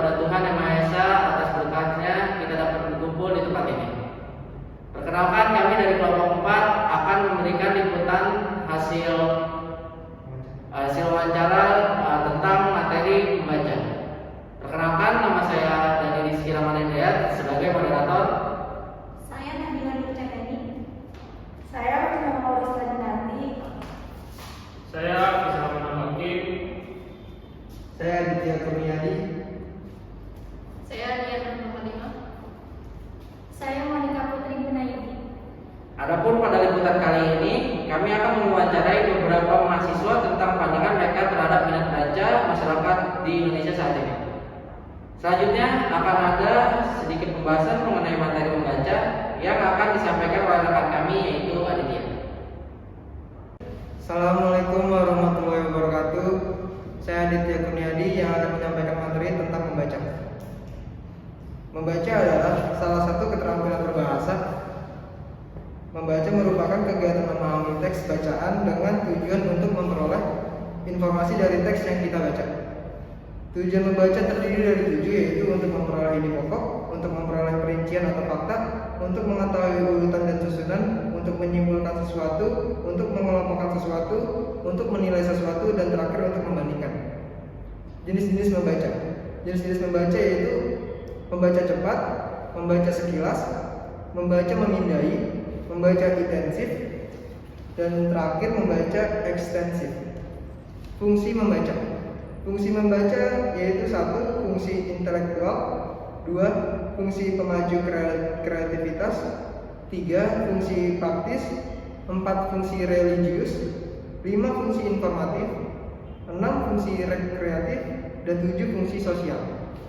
kepada Tuhan Yang Maha Esa atas berkatnya kita dapat berkumpul di tempat ini. Perkenalkan, kami dari kelompok 4 akan memberikan liputan hasil wawancara tentang materi membaca. Perkenalkan, nama saya Dani Rizky Ramadhan sebagai moderator. Saya Nabila Nurcayani. Saya Maulus Radinati. Saya Islam Hakim. Saya Aditya Kurniadi. Saya Diana Nurmalima. Saya Monika Putri Gunaidi. Adapun pada liputan kali ini, kami akan mewawancarai beberapa mahasiswa tentang pandangan mereka terhadap minat baca masyarakat di Indonesia saat ini. Selanjutnya akan ada sedikit pembahasan mengenai materi membaca yang akan disampaikan oleh rekan kami, yaitu Aditya. Assalamualaikum warahmatullahi wabarakatuh. Saya Aditya Kurniadi yang akan menyampaikan materi tentang membaca. Membaca adalah salah satu keterampilan berbahasa. Membaca merupakan kegiatan memahami teks bacaan dengan tujuan untuk memperoleh informasi dari teks yang kita baca. Tujuan membaca terdiri dari 7, yaitu untuk memperoleh ide pokok, untuk memperoleh perincian atau fakta, untuk mengetahui urutan dan susunan, untuk menyimpulkan sesuatu, untuk mengelompokkan sesuatu, untuk menilai sesuatu, dan terakhir untuk membandingkan. Jenis-jenis membaca. Jenis-jenis membaca yaitu membaca cepat, membaca sekilas, membaca memindai, membaca intensif, dan terakhir membaca ekstensif. Fungsi membaca. Fungsi membaca yaitu 1. Fungsi intelektual, 2. Fungsi pemaju kreativitas, 3. Fungsi praktis, 4. Fungsi religius, 5. Fungsi informatif, 6. Fungsi rekreatif, dan 7. Fungsi sosial.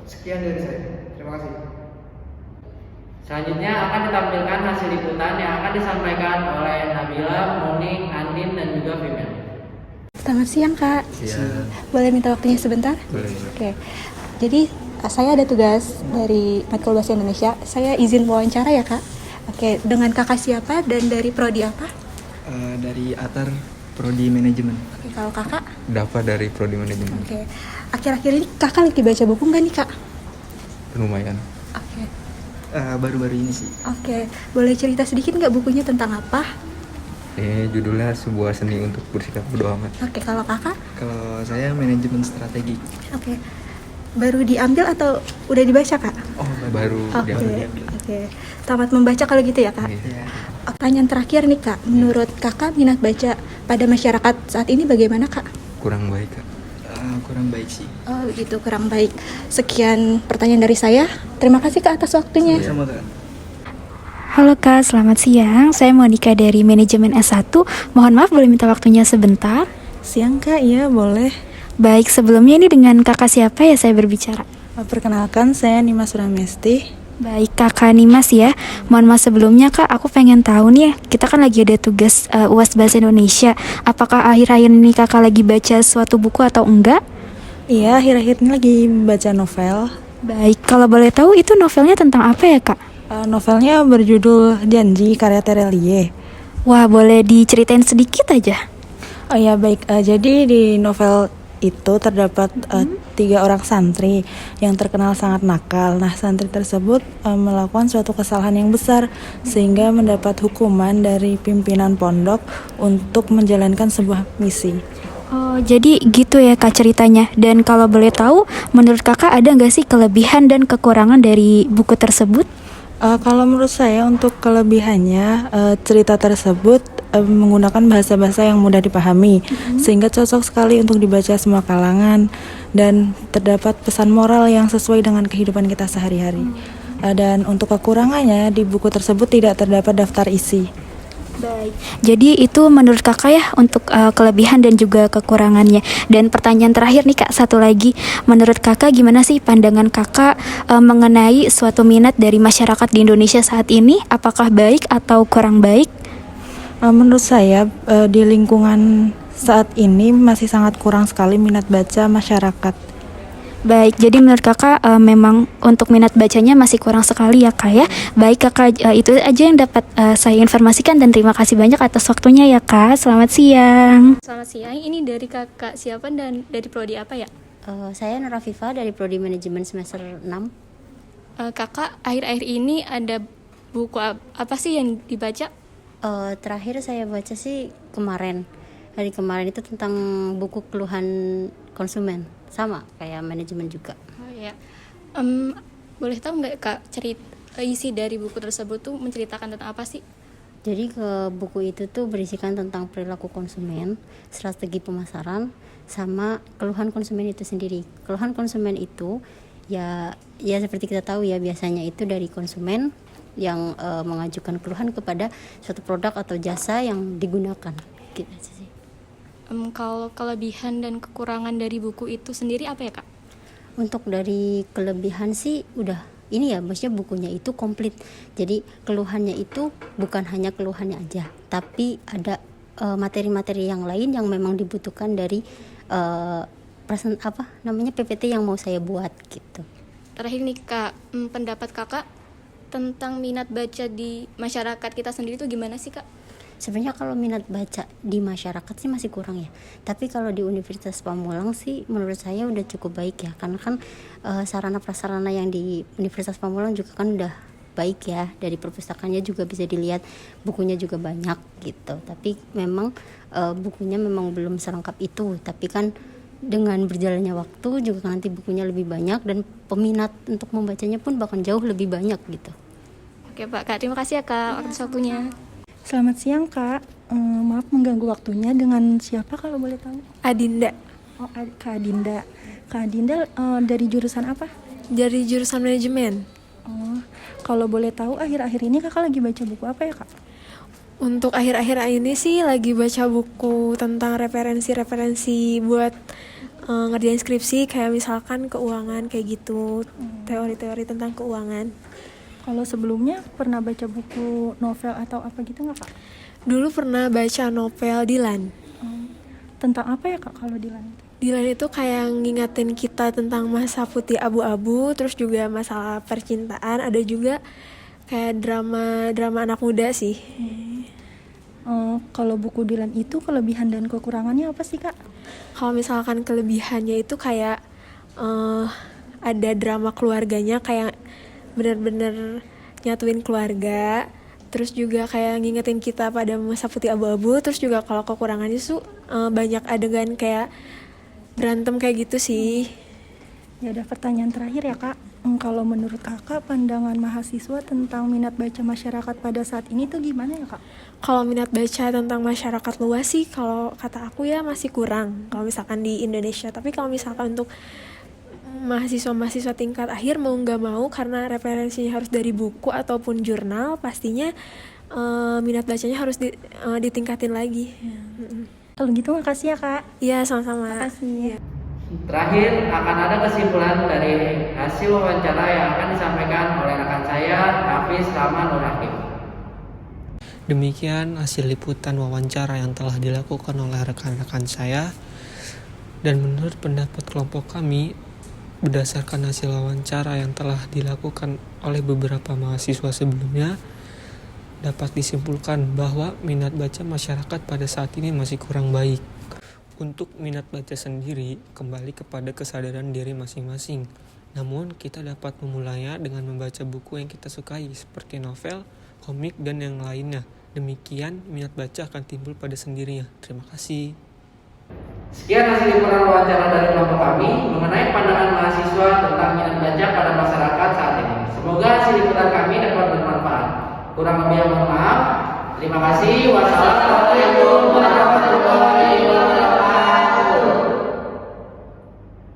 Sekian dari saya. Terima kasih. Selanjutnya akan ditampilkan hasil liputan yang akan disampaikan oleh Nabila, Monik, Andin, dan juga Femel. Selamat siang, Kak. Siang. Boleh minta waktunya sebentar? Boleh. Oke. Jadi saya ada tugas dari Matkul Bahasa Indonesia. Saya izin wawancara ya, Kak. Oke, dengan Kakak siapa dan dari prodi apa? Dari Atar Prodi Manajemen. Oke, kalau Kakak? Dava dari Prodi Manajemen. Oke. Akhir-akhir ini Kakak lagi baca buku nggak nih, Kak? Lumayan. Oke. Baru-baru ini sih. Oke. Boleh cerita sedikit nggak bukunya tentang apa? Ini judulnya sebuah seni untuk bersikap bodo amat. Oke, kalau Kakak? Kalau saya manajemen strategi. Oke. Baru diambil atau udah dibaca, Kak? Oh, baru Oke. diambil. Oke. Selamat membaca kalau gitu ya, Kak. Iya. Pertanyaan terakhir nih, Kak. Menurut Kakak minat baca pada masyarakat saat ini bagaimana, Kak? Kurang baik, Kak. Kurang baik sih. Oh begitu, kurang baik. Sekian pertanyaan dari saya. Terima kasih, Kak, atas waktunya. Sama, Kak. Halo Kak, selamat siang. Saya Monika dari Manajemen S1. Mohon maaf boleh minta waktunya sebentar? Siang Kak, iya boleh. Baik, sebelumnya ini dengan kakak siapa ya saya berbicara? Perkenalkan, saya Nimas Suramesti. Baik, Kakak Nimas ya. Mohon maaf sebelumnya Kak, aku pengen tahu nih, kita kan lagi ada tugas UAS Bahasa Indonesia. Apakah akhir-akhir ini Kakak lagi baca suatu buku atau enggak? Iya, akhir-akhir ini lagi baca novel. Baik, kalau boleh tahu itu novelnya tentang apa ya Kak? Novelnya berjudul Janji karya Terelie. Wah, boleh diceritain sedikit aja? Oh ya baik, jadi di novel itu terdapat 3 orang santri yang terkenal sangat nakal. Nah, santri tersebut melakukan suatu kesalahan yang besar sehingga mendapat hukuman dari pimpinan pondok untuk menjalankan sebuah misi. Oh, jadi gitu ya Kak ceritanya. Dan kalau boleh tahu, menurut Kakak ada nggak sih kelebihan dan kekurangan dari buku tersebut? Kalau menurut saya untuk kelebihannya, cerita tersebut menggunakan bahasa-bahasa yang mudah dipahami, sehingga cocok sekali untuk dibaca semua kalangan, dan terdapat pesan moral yang sesuai dengan kehidupan kita sehari-hari. Dan untuk kekurangannya, di buku tersebut tidak terdapat daftar isi. Baik, jadi itu menurut Kakak ya untuk kelebihan dan juga kekurangannya. Dan pertanyaan terakhir nih Kak, satu lagi. Menurut Kakak gimana sih pandangan Kakak mengenai suatu minat dari masyarakat di Indonesia saat ini? Apakah baik atau kurang baik? Menurut saya di lingkungan saat ini masih sangat kurang sekali minat baca masyarakat. Baik, jadi menurut Kakak memang untuk minat bacanya masih kurang sekali ya Kak ya. Baik Kakak, itu aja yang dapat saya informasikan dan terima kasih banyak atas waktunya ya Kak. Selamat siang. Selamat siang, ini dari Kakak siapa dan dari prodi apa ya? Saya Nur Afifa dari Prodi Manajemen semester 6. Kakak, akhir-akhir ini ada buku apa sih yang dibaca? Terakhir saya baca sih hari kemarin itu tentang buku keluhan konsumen, sama kayak manajemen juga. Oh ya, boleh tahu nggak Kak isi dari buku tersebut tuh menceritakan tentang apa sih? Jadi ke buku itu tuh berisikan tentang perilaku konsumen, strategi pemasaran, sama keluhan konsumen itu sendiri. Keluhan konsumen itu ya seperti kita tahu ya, biasanya itu dari konsumen yang mengajukan keluhan kepada suatu produk atau jasa yang digunakan. Gitu aja sih. Kalau kelebihan dan kekurangan dari buku itu sendiri apa ya Kak? Untuk dari kelebihan sih udah ini ya, maksudnya bukunya itu komplit. Jadi keluhannya itu bukan hanya keluhannya aja, tapi ada materi-materi yang lain yang memang dibutuhkan dari PPT yang mau saya buat gitu. Terakhir nih Kak, pendapat Kakak tentang minat baca di masyarakat kita sendiri itu gimana sih Kak? Sebenarnya kalau minat baca di masyarakat sih masih kurang ya. Tapi kalau di Universitas Pamulang sih menurut saya udah cukup baik ya. Karena kan sarana prasarana yang di Universitas Pamulang juga kan udah baik ya. Dari perpustakaannya juga bisa dilihat, bukunya juga banyak gitu. Tapi memang bukunya memang belum selengkap itu. Tapi kan dengan berjalannya waktu juga nanti bukunya lebih banyak dan peminat untuk membacanya pun bahkan jauh lebih banyak gitu. Oke Kak, terima kasih ya Kak atas waktunya. Selamat siang Kak, maaf mengganggu waktunya, dengan siapa kalau boleh tahu? Adinda. Oh, Kak Adinda. Kak Adinda dari jurusan apa? Dari jurusan manajemen. Oh, kalau boleh tahu akhir-akhir ini Kakak lagi baca buku apa ya Kak? Untuk akhir-akhir ini sih lagi baca buku tentang referensi-referensi buat ngerjain skripsi, kayak misalkan keuangan kayak gitu, teori-teori tentang keuangan. Kalau sebelumnya pernah baca buku novel atau apa gitu nggak Kak? Dulu pernah baca novel Dilan. Tentang apa ya Kak kalau Dilan itu? Dilan itu kayak ngingetin kita tentang masa putih abu-abu, terus juga masalah percintaan, ada juga kayak drama anak muda sih. Kalau buku Dilan itu kelebihan dan kekurangannya apa sih Kak? Kalau misalkan kelebihannya itu kayak ada drama keluarganya, kayak benar-benar nyatuin keluarga, terus juga kayak ngingetin kita pada masa putih abu-abu. Terus juga kalau kekurangannya tuh banyak adegan kayak berantem kayak gitu sih. Ya udah, pertanyaan terakhir ya Kak, kalau menurut Kakak pandangan mahasiswa tentang minat baca masyarakat pada saat ini tuh gimana ya Kak? Kalau minat baca tentang masyarakat luas sih kalau kata aku ya masih kurang kalau misalkan di Indonesia. Tapi kalau misalkan untuk mahasiswa tingkat akhir mau nggak mau, karena referensinya harus dari buku ataupun jurnal, pastinya minat bacanya harus ditingkatin lagi. Kalau gitu makasih ya Kak. Iya, sama-sama. Makasih. Terakhir akan ada kesimpulan dari hasil wawancara yang akan disampaikan oleh rekan saya, Hafiz Rahman Nur Hakim. Demikian hasil liputan wawancara yang telah dilakukan oleh rekan-rekan saya, dan menurut pendapat kelompok kami, berdasarkan hasil wawancara yang telah dilakukan oleh beberapa mahasiswa sebelumnya, dapat disimpulkan bahwa minat baca masyarakat pada saat ini masih kurang baik. Untuk minat baca sendiri kembali kepada kesadaran diri masing-masing. Namun kita dapat memulainya dengan membaca buku yang kita sukai seperti novel, komik, dan yang lainnya. Demikian minat baca akan timbul pada sendirinya. Terima kasih. Sekian hasil liputan wawancara dari kelompok kami mengenai pandangan mahasiswa tentang minat baca pada masyarakat saat ini. Semoga hasil liputan kami dapat bermanfaat. Kurang lebih mohon maaf. Terima kasih. Wassalamualaikum warahmatullahi wabarakatuh.